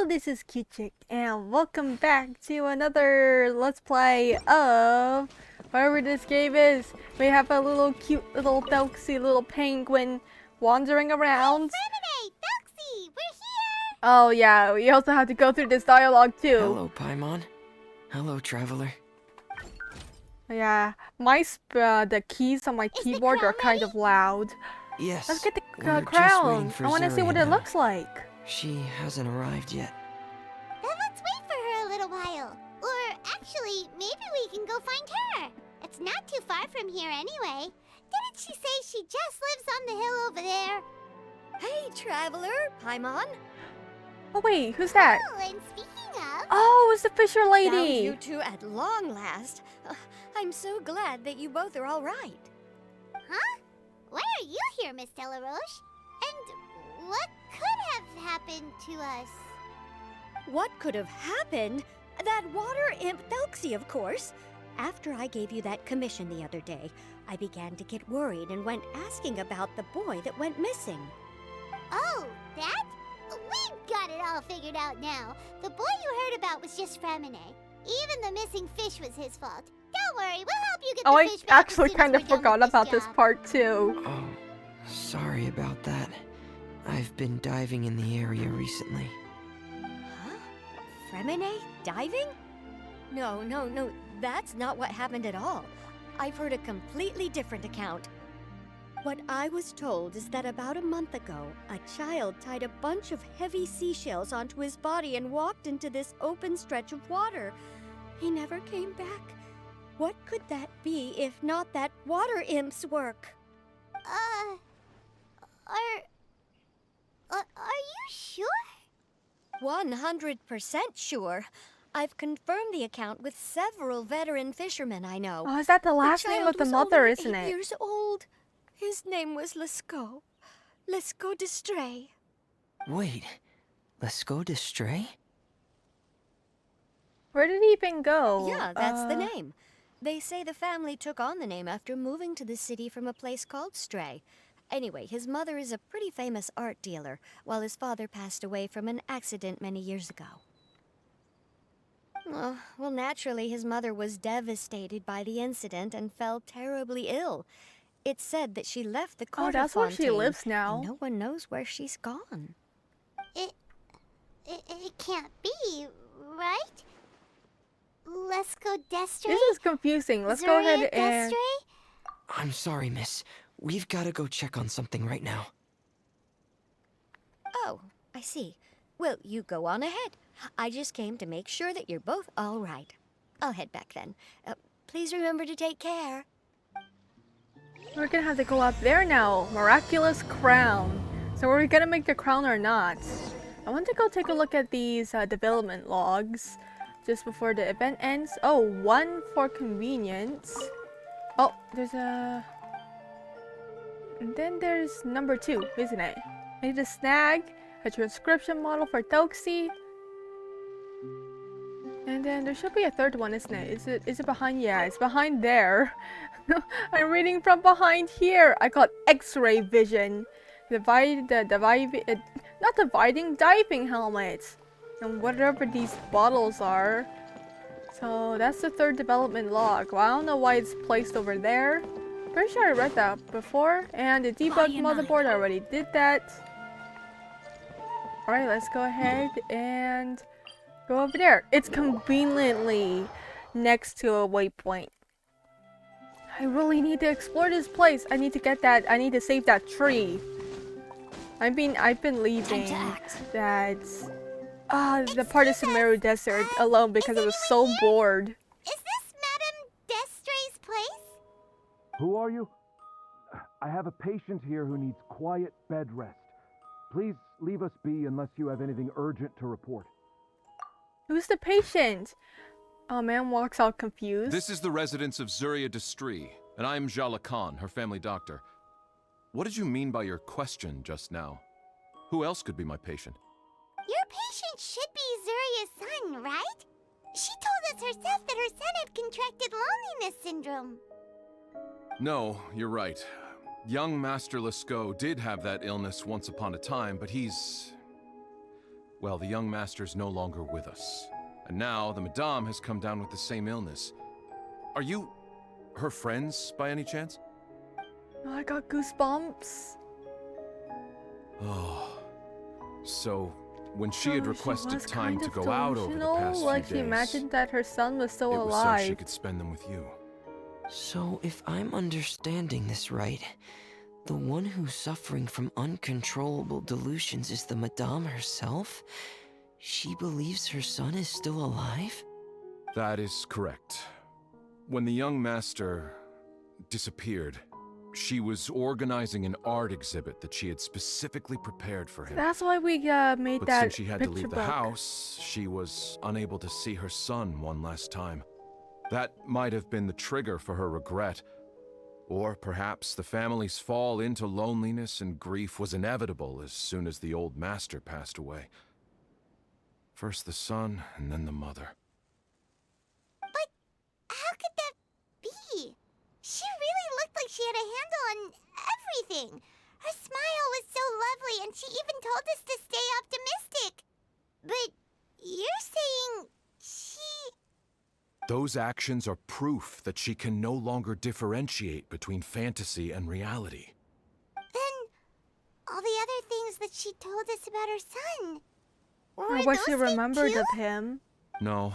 this is Cute and welcome back to another Let's Play of whatever this game is. We have a little cute little Felxy little penguin wandering around. Hey, Felxy, we're here! Oh yeah, we also have to go through this dialogue too. Hello, Paimon. Hello, traveler. Yeah, the keys on my keyboard are kind of loud. Yes. Let's get the we're just crown. waiting for I want to see what it Zarya now. looks like. She hasn't arrived yet. Then let's wait for her a little while. Or actually, maybe we can go find her. It's not too far from here anyway. Didn't she say she just lives on the hill over there? Hey, traveler, Paimon. Oh wait, who's that? Oh, and speaking of... Oh, it's the Fisher Found lady. you two at long last. I'm so glad that you both are all right. Huh? Why are you here, Miss Delaroche? And what could have happened to us? What could have happened? That water imp Felxy, of course. After I gave you that commission the other day, I began to get worried and went asking about the boy that went missing. Oh, that? We've got it all figured out now. The boy you heard about was just Fremine. Even the missing fish was his fault. Don't worry, we'll help you get Oh, the I fish back actually as soon as kind of we're done forgot with about this job. part too. Oh, sorry about that. I've been diving in the area recently. Huh? Fremine? Diving? No, that's not what happened at all. I've heard a completely different account. What I was told is that about a month ago, a child tied a bunch of heavy seashells onto his body and walked into this open stretch of water. He never came back. What could that be if not that water imp's work? Are you sure? 100% sure. I've confirmed the account with several veteran fishermen I know. Oh, is that the last The name child of the was mother, only isn't 8 it? years old. His name was Lescaut. Lescaut d'Estray. Wait, let's go to Stray? Where did he even go? Yeah, that's the name. They say the family took on the name after moving to the city from a place called Stray. Anyway, his mother is a pretty famous art dealer, while his father passed away from an accident many years ago. Oh, well, naturally, his mother was devastated by the incident and fell terribly ill. It's said that she left the court Oh, that's of where she Fontaine, lives now. and no one knows where she's gone. It can't be, right? Let's go Destray? This is confusing. Let's go ahead and... I'm sorry, miss. We've got to go check on something right now. Oh, I see. Well, you go on ahead. I just came to make sure that you're both all right. I'll head back then. Please remember to take care. We're gonna have to go up there now. Miraculous crown. So are we gonna make the crown or not? I want to go take a look at these development logs just before the event ends. Oh, 1 for convenience. Oh, there's a... And then there's number 2, isn't it? I need to snag a transcription model for Felxy. And then there should be a third one, isn't it? Is it behind? Yeah, it's behind there. I'm reading from behind here. I got X-ray vision. Diving diving helmets. And whatever these bottles are. So that's the 3rd development log. Well, I don't know why it's placed over there. Pretty sure I read that before. And the debug motherboard, I already did that. Alright, let's go ahead and go over there. It's conveniently next to a waypoint. I really need to explore this place. I need to get that. I need to save that tree. I've been leaving that the part of Sumeru Desert alone because I was so bored. Is this Madame Destray's place? Who are you? I have a patient here who needs quiet bed rest. Please leave us be unless you have anything urgent to report. Who's the patient? Oh, man walks out confused. This is the residence of Zarya d'Estray, and I'm Jala Khan, her family doctor. What did you mean by your question just now? Who else could be my patient? Your patient should be Zuria's son, right? She told us herself that her son had contracted loneliness syndrome. No, you're right. Young Master Lescaut did have that illness once upon a time, but he's Well, the young master's no longer with us. And now the Madame has come down with the same illness. Are you her friends by any chance? Oh, I got goosebumps. Oh. So, when she So had requested was time kind to of go out over the delusional, past like few she days, imagined that her son was still it was so alive. she could spend them with you. So, if I'm understanding this right, the one who's suffering from uncontrollable delusions is the Madame herself? She believes her son is still alive? That is correct. When the young master disappeared, she was organizing an art exhibit that she had specifically prepared for him. That's why we made But that since she had to picture leave the book. house, she was unable to see her son one last time. That might have been the trigger for her regret. Or perhaps the family's fall into loneliness and grief was inevitable as soon as the old master passed away. First the son, and then the mother. But how could that be? She really looked like she had a handle on everything. Her smile was so lovely, and she even told us to stay optimistic. But you're saying she... Those actions are proof that she can no longer differentiate between fantasy and reality. Then all the other things that she told us about her son... Or were what she those fake remembered too? of him. No,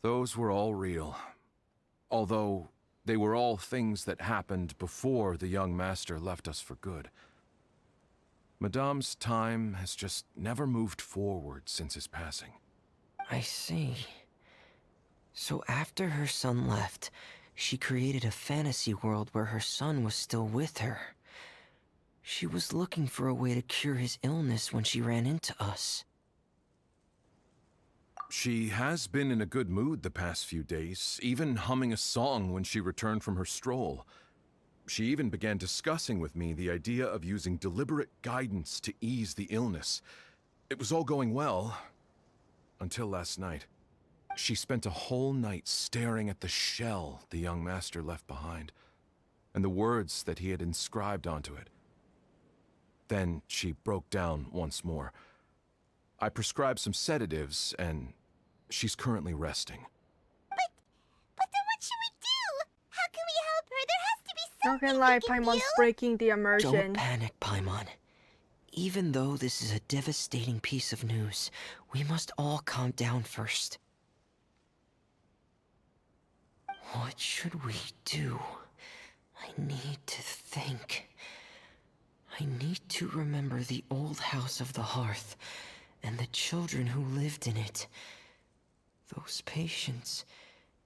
those were all real. Although they were all things that happened before the young master left us for good. Madame's time has just never moved forward since his passing. I see. So after her son left, she created a fantasy world where her son was still with her. She was looking for a way to cure his illness when she ran into us. She has been in a good mood the past few days, even humming a song when she returned from her stroll. She even began discussing with me the idea of using deliberate guidance to ease the illness. It was all going well, until last night. She spent a whole night staring at the shell the young master left behind, and the words that he had inscribed onto it. Then she broke down once more. I prescribed some sedatives, and she's currently resting. But then what should we do? How can we help her? There has to be Not gonna something lie, we can Paimon's do. breaking the Don't immersion. panic, Paimon. Even though this is a devastating piece of news, we must all calm down first. What should we do? I need to think. I need to remember the old house of the hearth, and the children who lived in it. Those patients,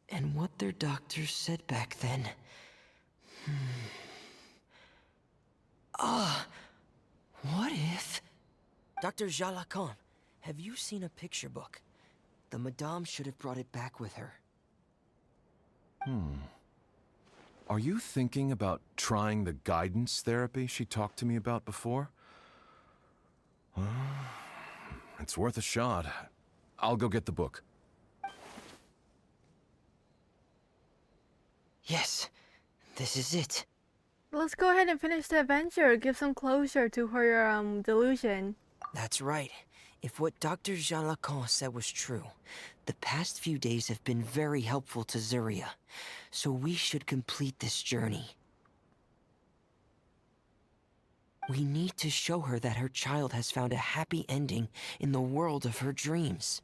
and what their doctors said back then. What if... Dr. Jalacan, have you seen a picture book? The Madame should have brought it back with her. Are you thinking about trying the guidance therapy she talked to me about before? It's worth a shot. I'll go get the book. Yes, this is it. Let's go ahead and finish the adventure. Give some closure to her delusion. That's right. If what Dr. Jalacan said was true, the past few days have been very helpful to Zuria, so we should complete this journey. We need to show her that her child has found a happy ending in the world of her dreams.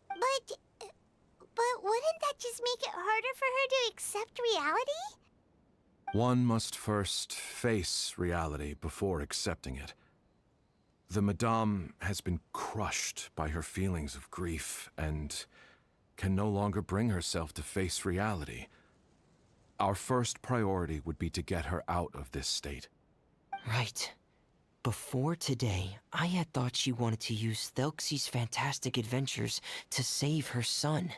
But wouldn't that just make it harder for her to accept reality? One must first face reality before accepting it. The Madame has been crushed by her feelings of grief and can no longer bring herself to face reality. Our first priority would be to get her out of this state. Right. Before today, I had thought she wanted to use Thelxie's fantastic adventures to save her son.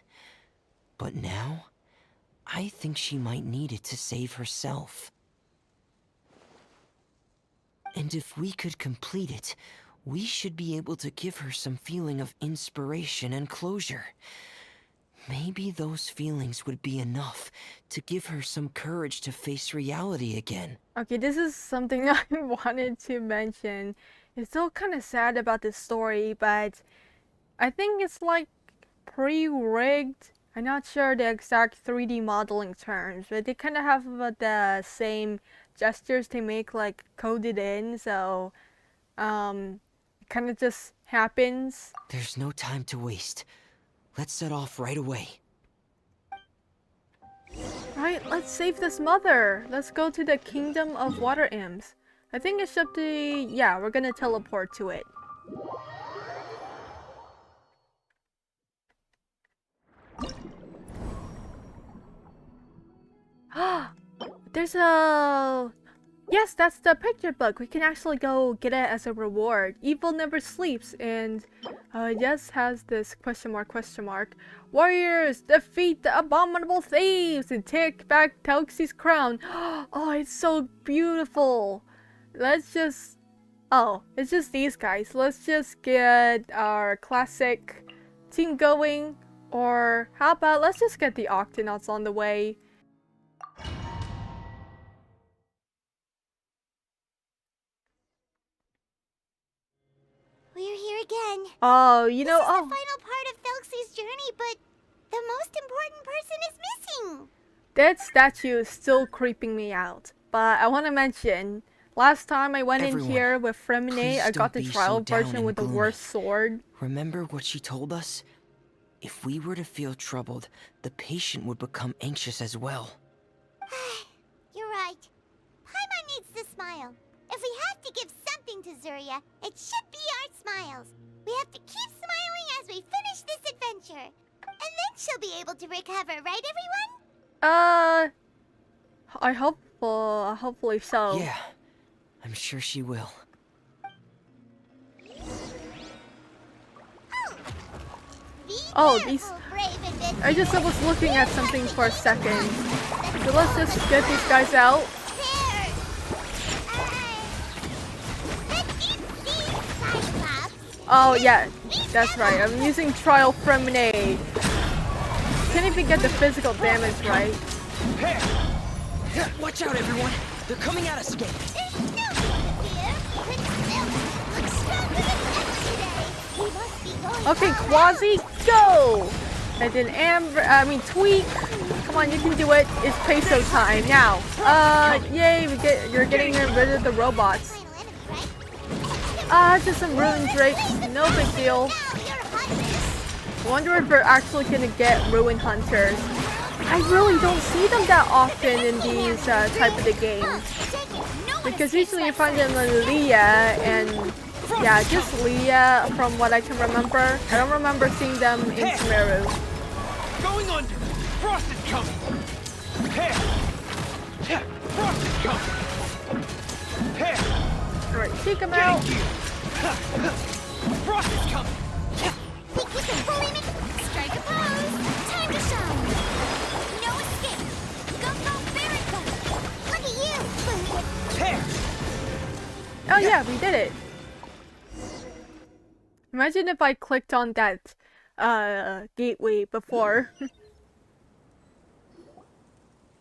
But now, I think she might need it to save herself. And if we could complete it, we should be able to give her some feeling of inspiration and closure. Maybe those feelings would be enough to give her some courage to face reality again. Okay, this is something I wanted to mention It's still kind of sad about this story, but I think it's like pre-rigged. I'm not sure the exact 3D modeling terms, but they kind of have the same gestures they make like coded in, so it kind of just happens. There's no time to waste. Let's set off right away. Right, let's save this mother. Let's go to the Kingdom of Water Imps. I think it should be, yeah, we're gonna teleport to it. There's a... Yes, that's the picture book. We can actually go get it as a reward. Evil never sleeps, and yes, has this question mark. Warriors, defeat the abominable thieves and take back Tauxi's crown. Oh, it's so beautiful. Let's just... Oh, it's just these guys. Let's just get our classic team going. Or how about let's just get the Octonauts on the way. We're here again. Oh, you know, This is the final part of Felxie's journey, but the most important person is missing. that statue is still creeping me out. But I want to mention, last time I went Everyone, in here with Fremine, I got the please don't be trial so down version and with the gloomy. worst sword. Remember what she told us? If we were to feel troubled, the patient would become anxious as well. You're right. Paimon needs to smile. If we have to give something to Zuria, it should be our smiles. We have to keep smiling as we finish this adventure. And then she'll be able to recover, right everyone? I hope, hopefully so. Yeah, I'm sure she will. Oh, Careful, these... brave adventurers. I just was looking at something for a second. So let's just get these guys out. There. Cyclops. Oh yeah, that's right. I'm using Trial Fremine. Can't even get the physical damage right. Watch out, everyone! They're coming at us again! There's no fear. Prince Felix looks stronger than ever today. We must be going Okay, all Quasi, go! And then Tweak. Come on, you can do it. It's peso time now. Yay, you're getting rid of the robots. final enemy, right? Just some ruined drakes. No big deal. Now, you're hot. I wonder if we're actually gonna get ruined hunters. I really don't see them that often in these type of the games. Because usually you find them in Leah and yeah, just Leah from what I can remember. I don't remember seeing them in Sumeru. Going under! Frost is coming! Frost is coming! Alright, take them out. Frost is coming! Think you can bully me? Strike a pose. Time to shine. No escape. Go, very fast. Look at you. Oh yeah, we did it. Imagine if I clicked on that gateway before.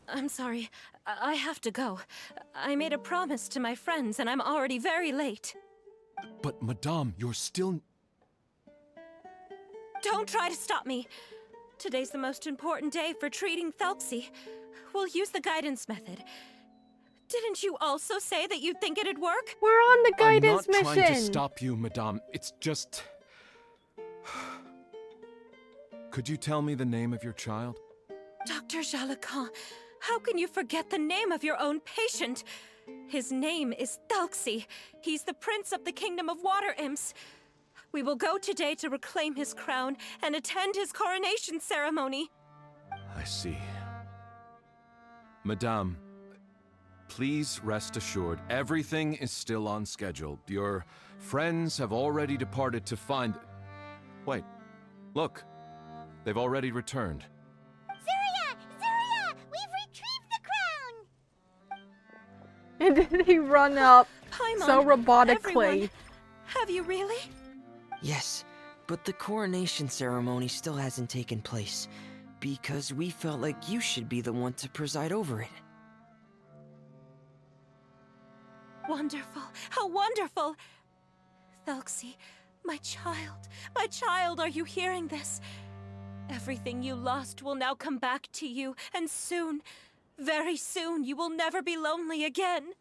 I'm sorry. I have to go. I made a promise to my friends, and I'm already very late. But, Madame, you're still... Don't try to stop me. Today's the most important day for treating Felxie. We'll use the guidance method. Didn't you also say that you'd think it'd work? We're on the guidance I'm not trying to mission. stop you, Madame. It's just... Could you tell me the name of your child? Dr. Jalacan, how can you forget the name of your own patient? His name is Felxie. He's the prince of the Kingdom of Water Imps. We will go today to reclaim his crown and attend his coronation ceremony. I see. Madame, please rest assured, everything is still on schedule. Your friends have already departed to find... Wait, look. They've already returned. Zuria! We've retrieved the crown. And then they run up Paimon, so robotically. everyone, have you really? Yes, but the coronation ceremony still hasn't taken place, because we felt like you should be the one to preside over it. Wonderful. How wonderful. Thelxie, my child, are you hearing this? Everything you lost will now come back to you, and soon, very soon, you will never be lonely again.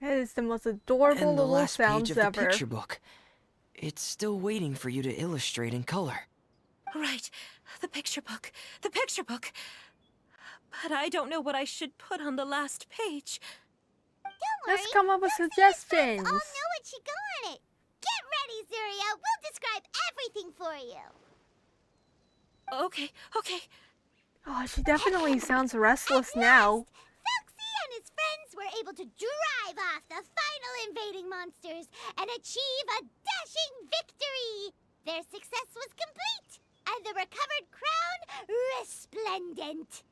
That is the most adorable And the little last page sounds of the ever. picture book. It's still waiting for you to illustrate in color. Right, the picture book. But I don't know what I should put on the last page. Don't Let's worry. come up with Thelxie and friends suggestions. all know what should go on it. Get ready, Zuria. We'll describe everything for you. Okay. Oh, she definitely sounds restless now. Thelxie and his friends were able to drive off the final invading monsters and achieve a dashing victory. Their success was complete, and the recovered crown resplendent.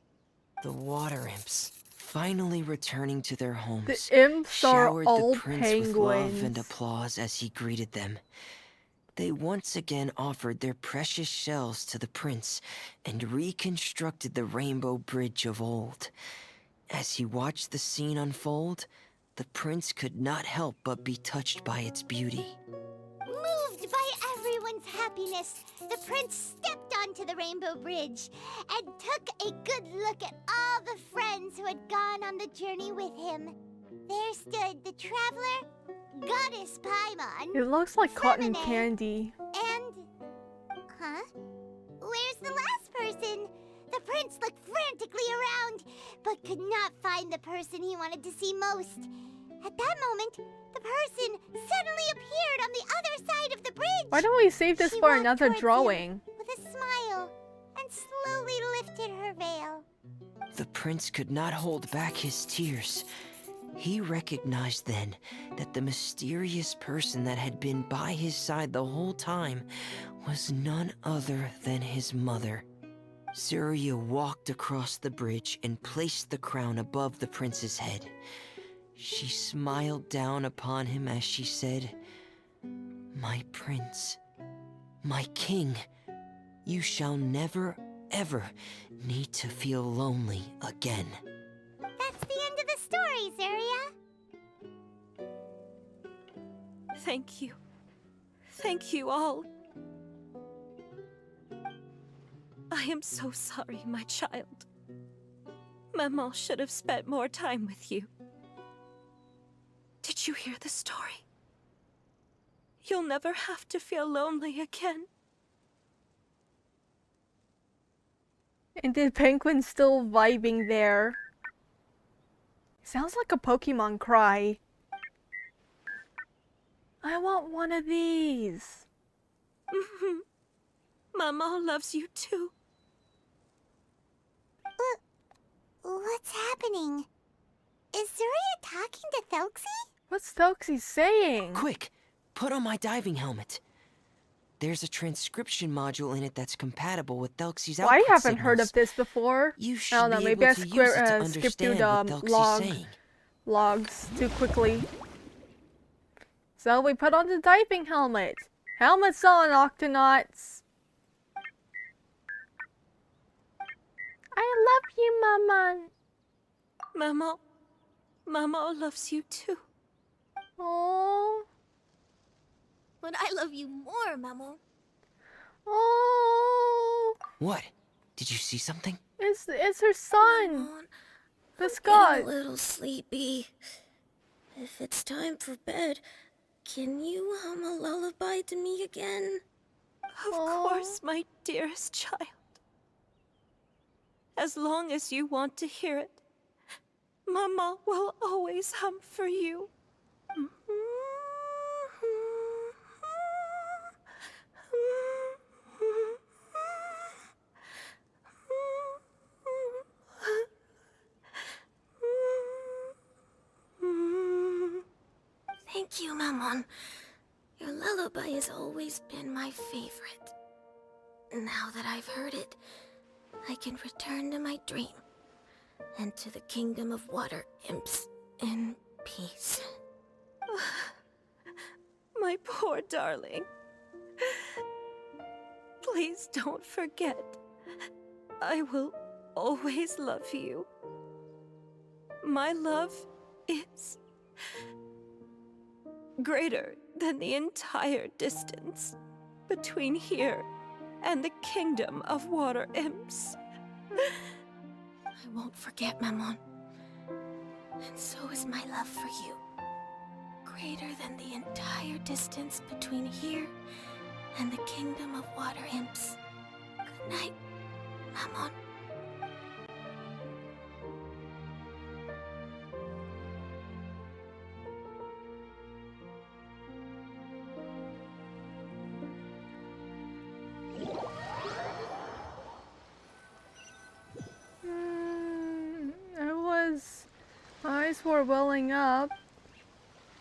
The water imps, finally returning to their homes, The imps are showered all the prince with love and penguins. applause as he greeted them. They once again offered their precious shells to the prince and reconstructed the rainbow bridge of old. As he watched the scene unfold, the prince could not help but be touched by its beauty. Moved by everyone's happiness, the prince stepped onto the rainbow bridge and took a good look at all the friends who had gone on the journey with him. There stood the traveler, Goddess Paimon, It looks like cotton Feminine. candy. and... Huh? Where's the last person? The prince looked frantically around, but could not find the person he wanted to see most. At that moment, the person suddenly appeared on the other side of the bridge. Why don't we save this She for walked another towards him drawing? with a smile and slowly lifted her veil. The prince could not hold back his tears. He recognized then that the mysterious person that had been by his side the whole time was none other than his mother. Zuria walked across the bridge and placed the crown above the prince's head. She smiled down upon him as she said, "My prince, my king, you shall never, ever need to feel lonely again." That's the end of the story, Zuria. Thank you. Thank you all. I am so sorry, my child. Maman should have spent more time with you. Did you hear the story? You'll never have to feel lonely again. And the penguin's still vibing there. Sounds like a Pokemon cry. I want one of these. Maman loves you too. What's happening? Is Zuria talking to Thelxie? What's Thelxie saying? Quick, put on my diving helmet. There's a transcription module in it that's compatible with Thelxie's Well, I output haven't heard of signals. this before. You I should don't know, be maybe able I to use it to skipped through understand what the Thelxie's saying. logs too quickly. So we put on the diving helmet. Helmets on, Octonauts. I love you, Mama. Maman loves you too. Oh, But I love you more, Mamo. oh, What? Did you see something? it's her son, the Scott. A little sleepy. If it's time for bed, can you hum a lullaby to me again? Of course, my dearest child. As long as you want to hear it, Mama will always hum for you. Thank you, Mammon. Your lullaby has always been my favorite. Now that I've heard it, I can return to my dream and to the kingdom of water imps in peace. My poor darling. Please don't forget. I will always love you. My love is Greater than the entire distance between here and the kingdom of water imps. I won't forget, Maman. And so is my love for you. Greater than the entire distance between here and the kingdom of water imps. Good night, Maman. My eyes were welling up.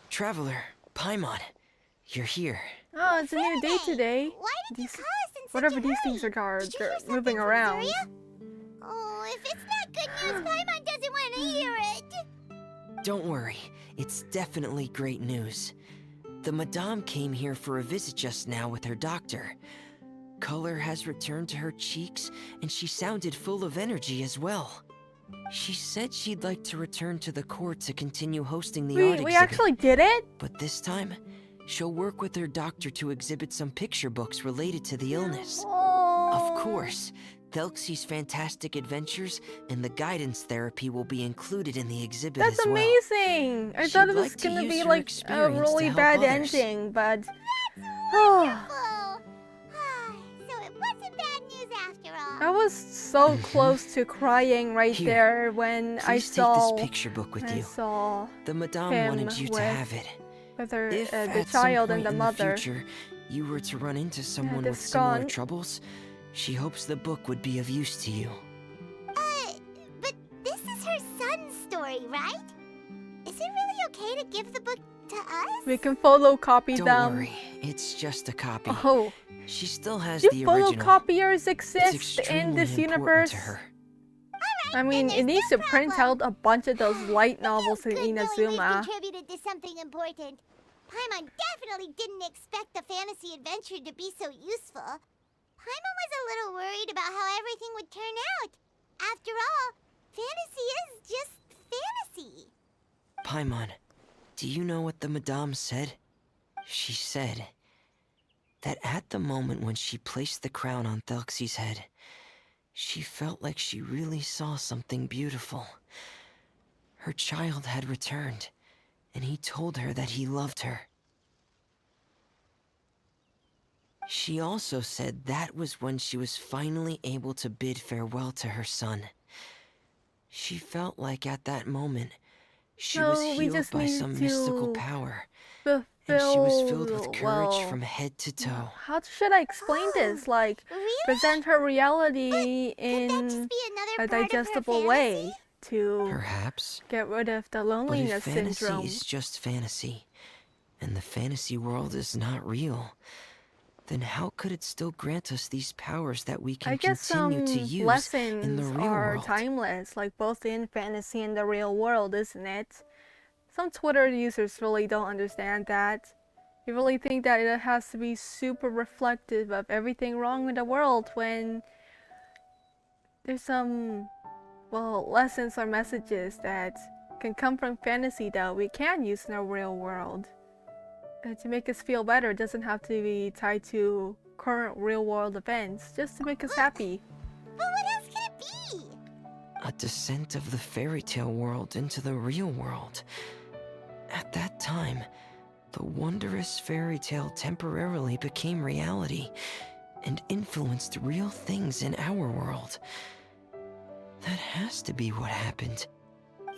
Traveler, Paimon, you're here. Oh, it's a new day today. Why did you call us in such Whatever a these hurry? things are, Did you they're hear something moving from around. Zuria? Oh, if it's not good news, Paimon doesn't want to hear it. Don't worry, it's definitely great news. The Madame came here for a visit just now with her doctor. Color has returned to her cheeks, and she sounded full of energy as well. She said she'd like to return to the court to continue hosting the art We exhibit. actually did it? But this time, she'll work with her doctor to exhibit some picture books related to the illness. Oh. Of course, Thelxie's fantastic adventures and the guidance therapy will be included in the exhibit That's as well. amazing! I thought it She'd was like to gonna use be her like a experience really to help bad others. ending, but... Wonderful. So it wasn't bad news after all. I was so close to crying right Here, there when I Please saw... take this picture book with I you. saw The Madame him wanted you to with- have it. with her, If the at child some and point the in mother. the future you were to run into someone the with similar skunk. troubles, she hopes the book would be of use to you. But this is her son's story, right? Is it really okay to give the book to us? We can photocopy Don't them. worry, it's just a copy. Oh, She still has do the original. photocopiers It's exist in extremely this important universe? to her. I mean, then it there's needs no to print problem. out a bunch of those light novels in Good knowing we've Inazuma. contributed to something important. Paimon definitely didn't expect the fantasy adventure to be so useful. Paimon was a little worried about how everything would turn out. After all, fantasy is just fantasy. Paimon, do you know what the Madame said? She said that at the moment when she placed the crown on Thelxie's head, she felt like she really saw something beautiful. Her child had returned, and he told her that he loved her. She also said that was when she was finally able to bid farewell to her son. She felt like at that moment, she was No, we healed just by need some mystical to power, and she was filled with courage well, from head to toe. how should I explain this? Like, Really? present her reality Could that just in be another a part of her digestible fantasy? way to Perhaps, get rid of the but if loneliness fantasy syndrome. is just fantasy, and the fantasy world is not real, then how could it still grant us these powers that we can I guess some continue to use lessons in the real are world? timeless, like both in fantasy and the real world, isn't it? Some Twitter users really don't understand that. You really think that it has to be super reflective of everything wrong in the world when there's some, well, lessons or messages that can come from fantasy that we can use in our real world. To make us feel better, it doesn't have to be tied to current real world events, just to make us happy. But what else could it be? A descent of the fairy tale world into the real world. At that time, the wondrous fairy tale temporarily became reality and influenced real things in our world. That has to be what happened.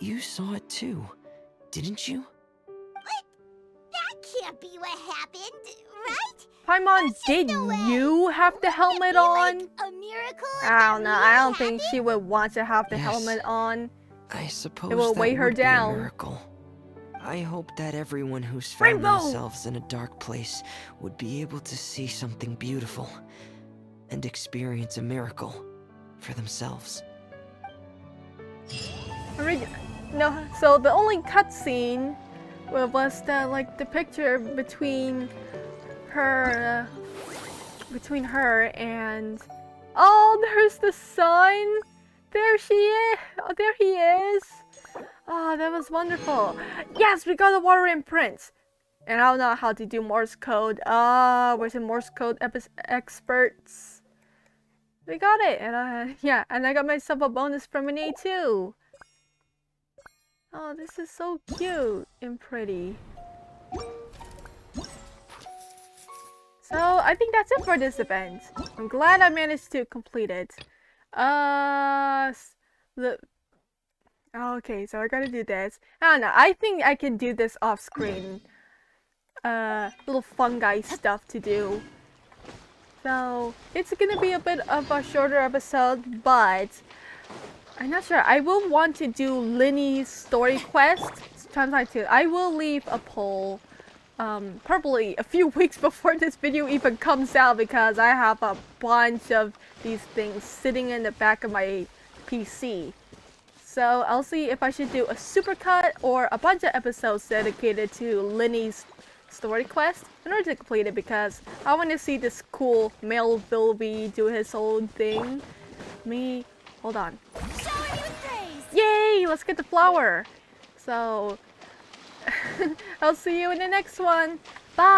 You saw it too, didn't you? That can't be what happened, right? Paimon, did no way. you have the Wouldn't it helmet be on? like a miracle if I that don't know. really I don't think happened? she would want to have the Yes. helmet on. I suppose will that weigh her would be a down. miracle. I hope that everyone who's found Rainbow! themselves in a dark place would be able to see something beautiful and experience a miracle for themselves. No, so the only cutscene was the picture between her and oh, there's the sun. There she is. Oh, there he is. Oh, that was wonderful. Yes, we got the water imprint. And I don't know how to do Morse code. We're some Morse code experts. We got it. And yeah, and I got myself a bonus from an A too. Oh, this is so cute and pretty. So I think that's it for this event. I'm glad I managed to complete it. Okay, so I gotta do this. I don't know. I think I can do this off screen. Little fungi stuff to do. So it's gonna be a bit of a shorter episode, but I'm not sure. I will want to do Linny's story quest. I will leave a poll. Probably a few weeks before this video even comes out because I have a bunch of these things sitting in the back of my PC. So I'll see if I should do a supercut or a bunch of episodes dedicated to Linny's story quest in order to complete it because I want to see this cool male Bilby do his own thing. Hold on. Yay! Let's get the flower. So I'll see you in the next one. Bye!